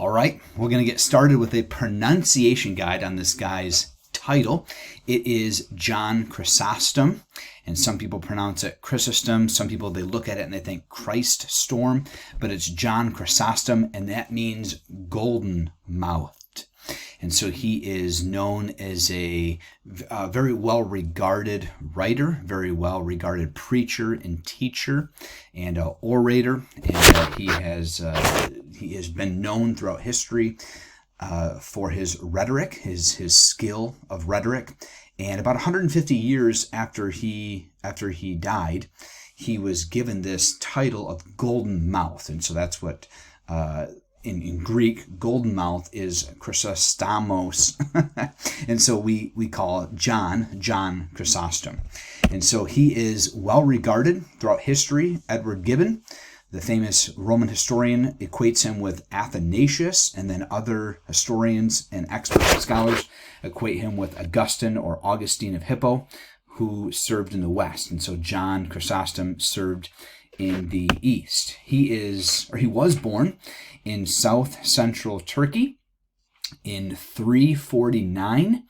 All right, we're going to get started with a pronunciation guide on this guy's title. It is John Chrysostom, and some people pronounce it Chrysostom. Some people, they look at it and they think Christ-storm, but it's John Chrysostom, and that means golden-mouthed. And so he is known as a very well-regarded writer, very well-regarded preacher and teacher and orator. And he has been known throughout history for his rhetoric, his skill of rhetoric. And about 150 years after he died, he was given this title of Golden Mouth. And so that's what in Greek, golden mouth is Chrysostamos. And so we call John Chrysostom. And so he is well regarded throughout history. Edward Gibbon, the famous Roman historian, equates him with Athanasius, and then other historians and expert scholars equate him with Augustine or Augustine of Hippo, who served in the West. And so John Chrysostom served in the East. He was born in south central Turkey in 349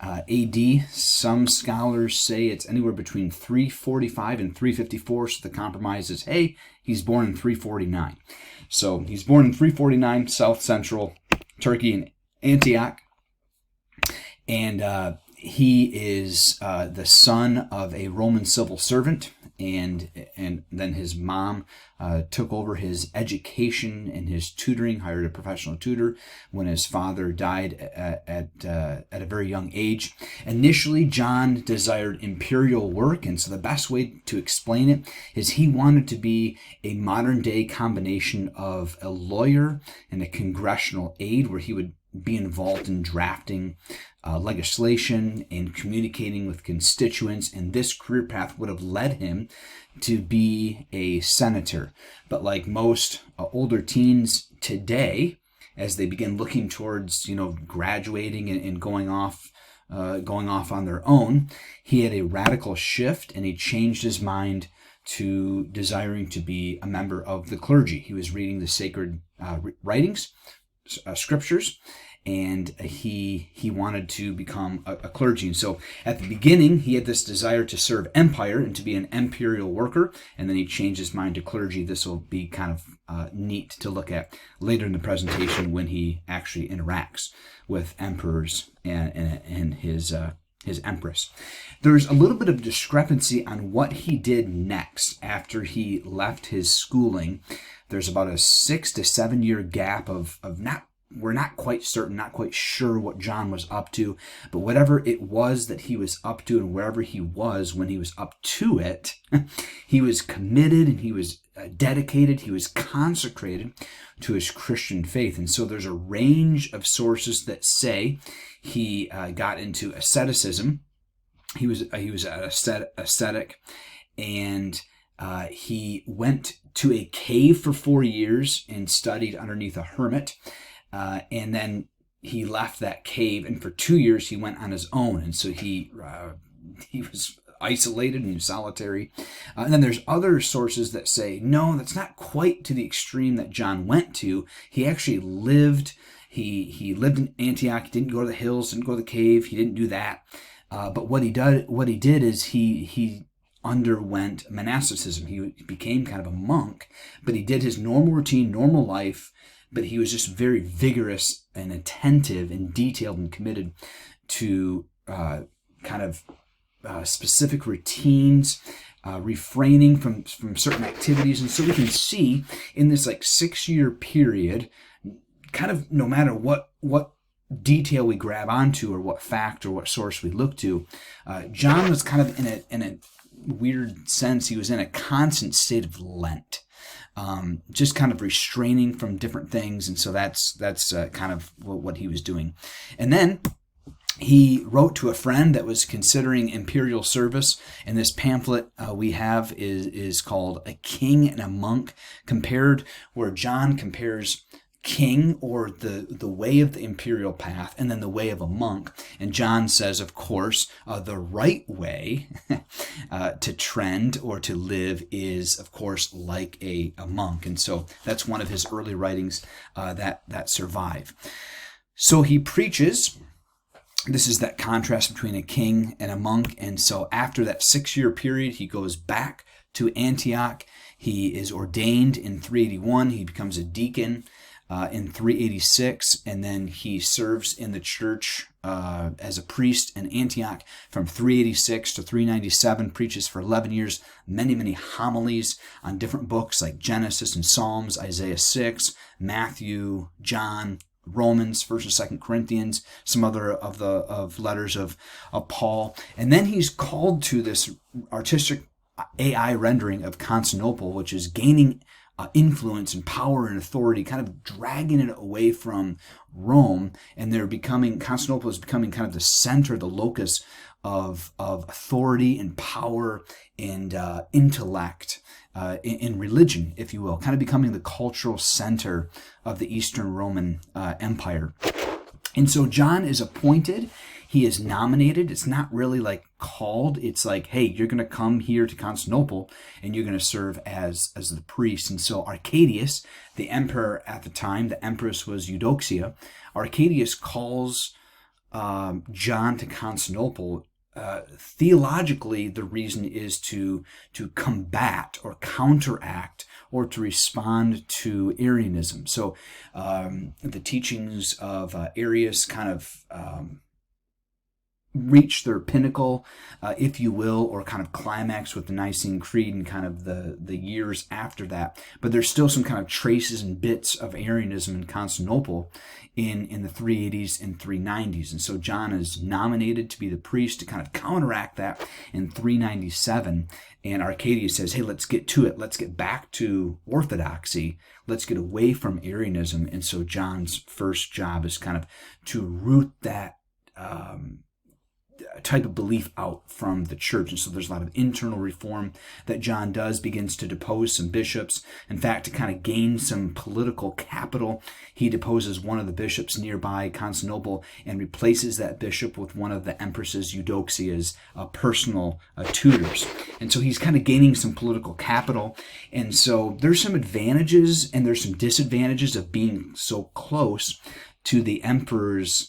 AD. Some scholars say it's anywhere between 345 and 354, so the compromise is, hey, he's born in 349. So he's born in 349, south central Turkey in Antioch, and he is the son of a Roman civil servant, and then his mom took over his education and his tutoring, hired a professional tutor when his father died at a very young age. Initially, John desired imperial work, and so the best way to explain it is he wanted to be a modern-day combination of a lawyer and a congressional aide, where he would be involved in drafting legislation and communicating with constituents, and this career path would have led him to be a senator. But like most older teens today, as they begin looking towards graduating and going off on their own, he had a radical shift, and he changed his mind to desiring to be a member of the clergy. He was reading the sacred writings, scriptures, and he wanted to become a clergy. And so at the beginning, he had this desire to serve empire and to be an imperial worker, and then he changed his mind to clergy. This will be kind of neat to look at later in the presentation when he actually interacts with emperors and his empress. There's a little bit of discrepancy on what he did next after he left his schooling. There's about a 6 to 7 year gap we're not quite certain, not quite sure what John was up to, but whatever it was that he was up to, and wherever he was when he was up to it, he was committed and he was dedicated, he was consecrated to his Christian faith. And so there's a range of sources that say he got into asceticism. He was an ascetic, and he went to a cave for 4 years and studied underneath a hermit. And then he left that cave, and for 2 years he went on his own, and so he was isolated and solitary. And then there's other sources that say, no, that's not quite to the extreme that John went to. He actually lived. He lived in Antioch. He didn't go to the hills, didn't go to the cave. He didn't do that. But what he did is he underwent monasticism. He became kind of a monk, but he did his normal routine, normal life. But he was just very vigorous and attentive and detailed and committed to specific routines, refraining from certain activities. And so we can see in this 6 year period, kind of no matter what detail we grab onto or what fact or what source we look to, John was kind of in a weird sense, he was in a constant state of Lent. Just kind of restraining from different things, and so that's kind of what he was doing. And then he wrote to a friend that was considering imperial service, and this pamphlet we have is called A King and a Monk Compared, where John compares king, or the way of the imperial path, and then the way of a monk. And John says, of course, the right way to trend or to live is, of course, like a monk. And so that's one of his early writings that survive. So he preaches. This is that contrast between a king and a monk. And so after that 6-year period, he goes back to Antioch. He is ordained in 381. He becomes a deacon in 386, and then he serves in the church as a priest in Antioch from 386 to 397, preaches for 11 years, many homilies on different books like Genesis and Psalms, Isaiah 6, Matthew, John, Romans, 1st and 2nd Corinthians, some other of letters of Paul. And then he's called to this artistic AI rendering of Constantinople, which is gaining influence and power and authority, kind of dragging it away from Rome. And Constantinople is becoming kind of the center, the locus of authority and power and intellect in religion, if you will, kind of becoming the cultural center of the Eastern Roman Empire. And so John is appointed. He is nominated. It's not really like called. It's like, hey, you're going to come here to Constantinople and you're going to serve as the priest. And so Arcadius, the emperor at the time, the empress was Eudoxia. Arcadius calls John to Constantinople. Theologically, the reason is to combat or counteract or to respond to Arianism. So the teachings of Arius kind of reach their pinnacle, if you will, or kind of climax with the Nicene Creed and kind of the years after that. But there's still some kind of traces and bits of Arianism in Constantinople in the 380s and 390s. And so John is nominated to be the priest to kind of counteract that in 397. And Arcadius says, hey, let's get to it. Let's get back to orthodoxy. Let's get away from Arianism. And so John's first job is kind of to root that type of belief out from the church. And so there's a lot of internal reform that John does, begins to depose some bishops. In fact, to kind of gain some political capital, he deposes one of the bishops nearby Constantinople and replaces that bishop with one of the Empress's Eudoxia's personal tutors. And so he's kind of gaining some political capital. And so there's some advantages and there's some disadvantages of being so close to the emperor's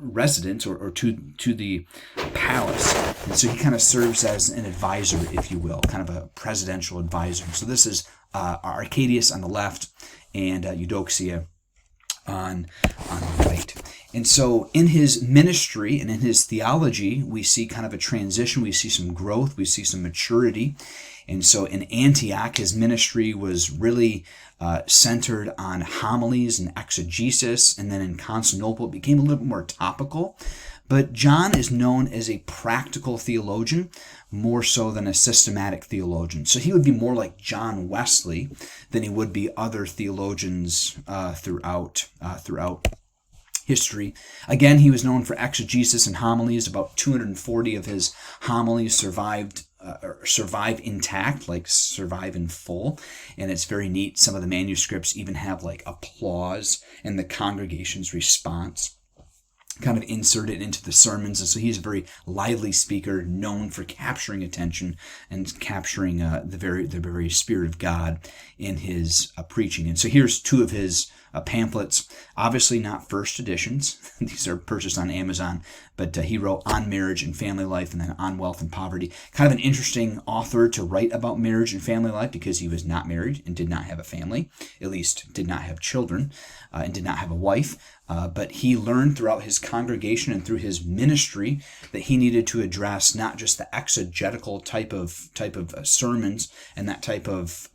residence or to the palace. And so he kind of serves as an advisor, if you will, kind of a presidential advisor. So this is Arcadius on the left and Eudoxia on the right. And so in his ministry and in his theology, we see kind of a transition. We see some growth. We see some maturity. And so in Antioch, his ministry was really centered on homilies and exegesis. And then in Constantinople, it became a little bit more topical. But John is known as a practical theologian, more so than a systematic theologian. So he would be more like John Wesley than he would be other theologians throughout history. Again, he was known for exegesis and homilies. About 240 of his homilies survive intact, like survive in full. And it's very neat. Some of the manuscripts even have like applause and the congregation's response kind of inserted into the sermons. And so he's a very lively speaker, known for capturing attention and capturing the very Spirit of God in his preaching. And so here's two of his pamphlets, obviously not first editions. These are purchased on Amazon, but he wrote On Marriage and Family Life and then On Wealth and Poverty. Kind of an interesting author to write about marriage and family life because he was not married and did not have a family, at least did not have children and did not have a wife. But he learned throughout his congregation and through his ministry that he needed to address not just the exegetical type of sermons and that type of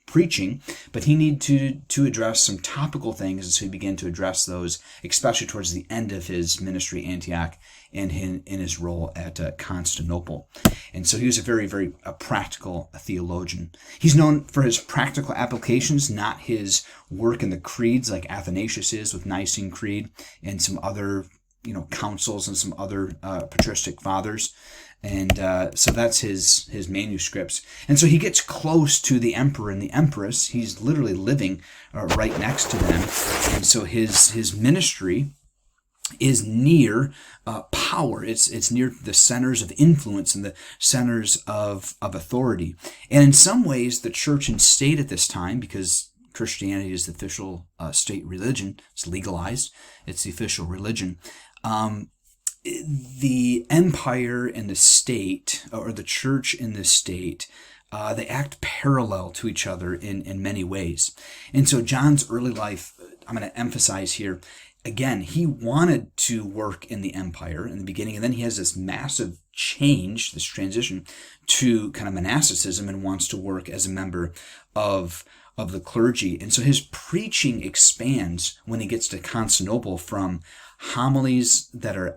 preaching, but he needed to address some topical things, and so he began to address those, especially towards the end of his ministry, Antioch, and in his role at Constantinople. And so he was a very, very practical theologian. He's known for his practical applications, not his work in the creeds like Athanasius is with Nicene Creed and some other councils and some other patristic fathers. And so that's his manuscripts. And so he gets close to the emperor and the empress. He's literally living right next to them. And so his ministry is near power. It's near the centers of influence and the centers of authority. And in some ways, the church and state at this time, because Christianity is the official state religion, it's legalized, it's the official religion, the empire and the state, or the church and the state, they act parallel to each other in many ways. And so John's early life, I'm going to emphasize here, again, he wanted to work in the empire in the beginning, and then he has this massive change, this transition to kind of monasticism, and wants to work as a member of the clergy. And so his preaching expands when he gets to Constantinople from homilies that are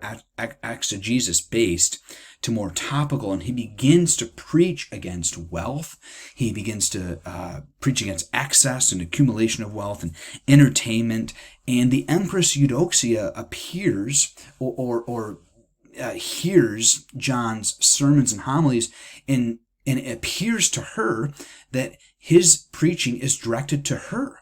exegesis based to more topical, and he begins to preach against wealth. He begins to preach against excess and accumulation of wealth and entertainment. And the Empress Eudoxia appears or hears John's sermons and homilies, and it appears to her that his preaching is directed to her,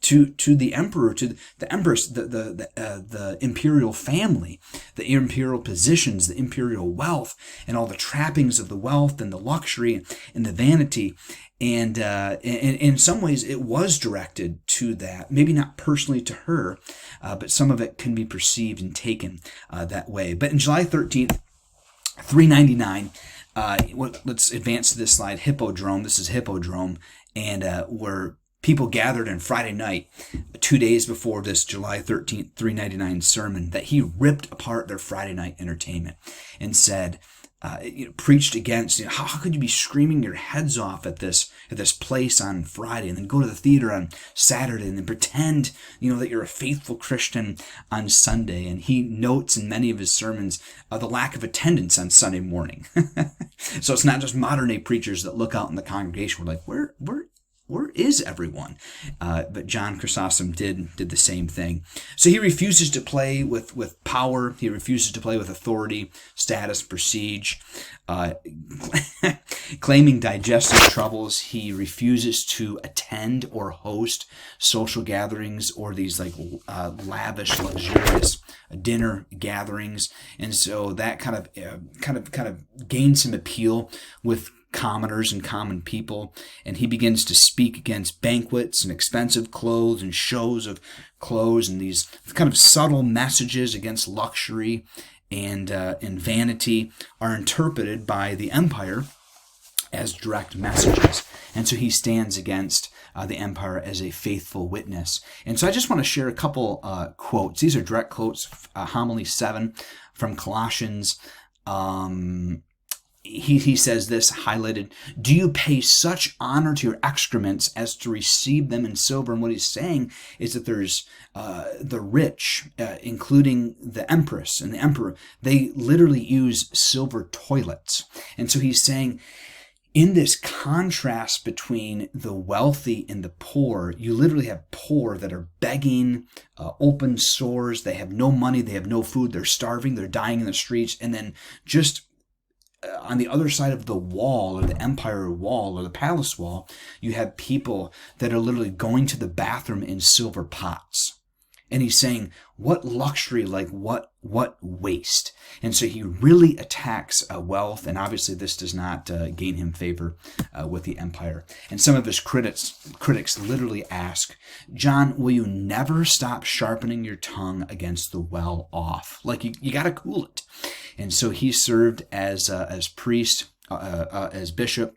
to the emperor, to the empress, the imperial family, the imperial positions, the imperial wealth, and all the trappings of the wealth and the luxury and the vanity. And in some ways, it was directed to that. Maybe not personally to her, but some of it can be perceived and taken that way. But in July 13th, 399, let's advance to this slide. Hippodrome. This is Hippodrome, and where people gathered on Friday night, 2 days before this July 13th, 399 sermon, that he ripped apart their Friday night entertainment and said, preached against, how could you be screaming your heads off at this place on Friday, and then go to the theater on Saturday, and then pretend, that you're a faithful Christian on Sunday. And he notes in many of his sermons the lack of attendance on Sunday morning. So it's not just modern day preachers that look out in the congregation. We're like, where is everyone? But John Chrysostom did the same thing. So he refuses to play with power. He refuses to play with authority, status, prestige. Claiming digestive troubles, he refuses to attend or host social gatherings or these lavish, luxurious dinner gatherings. And so that kind of gains him appeal with commoners and common people, and he begins to speak against banquets and expensive clothes and shows of clothes, and these kind of subtle messages against luxury and vanity are interpreted by the empire as direct messages. And so he stands against the empire as a faithful witness. And so I just want to share a couple quotes. These are direct quotes, Homily 7 from Colossians. He says this, highlighted, "Do you pay such honor to your excrements as to receive them in silver?" And what he's saying is that there's the rich, including the empress and the emperor, they literally use silver toilets. And so he's saying, in this contrast between the wealthy and the poor, you literally have poor that are begging, open sores, they have no money, they have no food, they're starving, they're dying in the streets, and then just on the other side of the wall, or the empire wall, or the palace wall, you have people that are literally going to the bathroom in silver pots. And he's saying, what luxury, what waste? And so he really attacks wealth, and obviously this does not gain him favor with the empire. And some of his critics literally ask, "John, will you never stop sharpening your tongue against the well-off? You got to cool it." And so he served as priest, as bishop,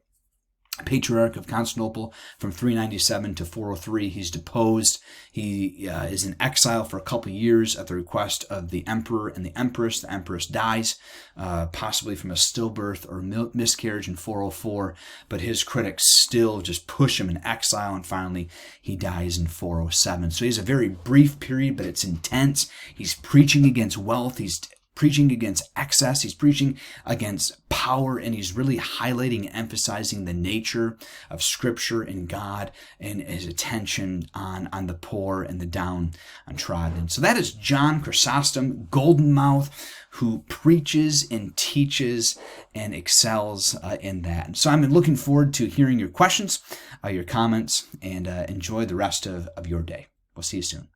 Patriarch of Constantinople from 397 to 403. He's deposed. He is in exile for a couple of years at the request of the emperor and the empress. The empress dies, possibly from a stillbirth or miscarriage in 404, but his critics still just push him in exile, and finally he dies in 407. So he has a very brief period, but it's intense. He's preaching against wealth. He's preaching against excess. He's preaching against power, and he's really highlighting and emphasizing the nature of Scripture and God and his attention on the poor and the downtrodden. So that is John Chrysostom, Golden Mouth, who preaches and teaches and excels in that. And so I'm looking forward to hearing your questions, your comments, and enjoy the rest of your day. We'll see you soon.